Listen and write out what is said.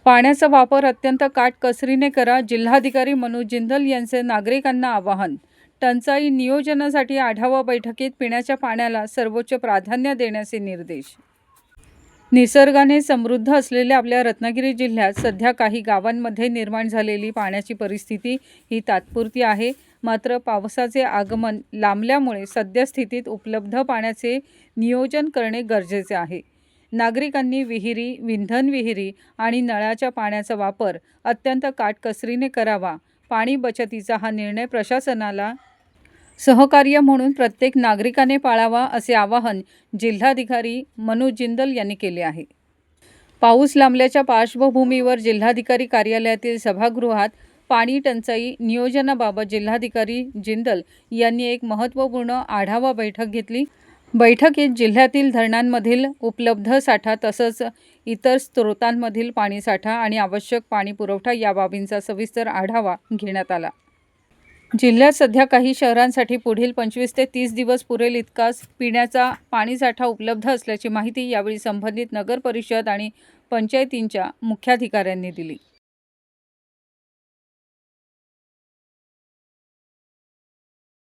पाण्याचा वापर अत्यंत काटकसरीने करा. जिल्हाधिकारी मनोज जिंदल यांचे नागरिकांना आवाहन. टंचाई नियोजनासाठी आढावा बैठकीत पिण्याच्या पाण्याला सर्वोच्च प्राधान्य देण्याचे निर्देश. निसर्गाने समृद्ध असलेल्या आपल्या रत्नागिरी जिल्ह्यात सध्या काही गावांमध्ये निर्माण झालेली पाण्याची परिस्थिती ही तात्पुरती आहे. मात्र पावसाचे आगमन लांबल्यामुळे सद्यस्थितीत उपलब्ध पाण्याचे नियोजन करणे गरजेचे आहे. नागरिकांनी विहिरी, विंधन विहिरी आणि नळाच्या पाण्याचा वापर अत्यंत काटकसरीने करावा. पाणी बचतीचा हा निर्णय प्रशासनाला सहकार्य म्हणून प्रत्येक नागरिकाने पाळावा, असे आवाहन जिल्हाधिकारी मनोज जिंदल यांनी केले आहे. पाऊस लांबल्याच्या पार्श्वभूमीवर जिल्हाधिकारी कार्यालयातील सभागृहात पाणी टंचाई नियोजनाबाबत जिल्हाधिकारी जिंदल यांनी एक महत्त्वपूर्ण आढावा बैठक घेतली. बैठकीत जिल्ह्यातील धरणांमधील उपलब्ध साठा तसंच इतर स्रोतांमधील पाणीसाठा आणि आवश्यक पाणी पुरवठा या बाबींचा सविस्तर आढावा घेण्यात आला. जिल्ह्यात सध्या काही शहरांसाठी पुढील 25 ते 30 दिवस पुरेल इतकाच पिण्याचा पाणीसाठा उपलब्ध असल्याची माहिती यावेळी संबंधित नगर परिषद आणि पंचायतींच्या मुख्याधिकाऱ्यांनी दिली.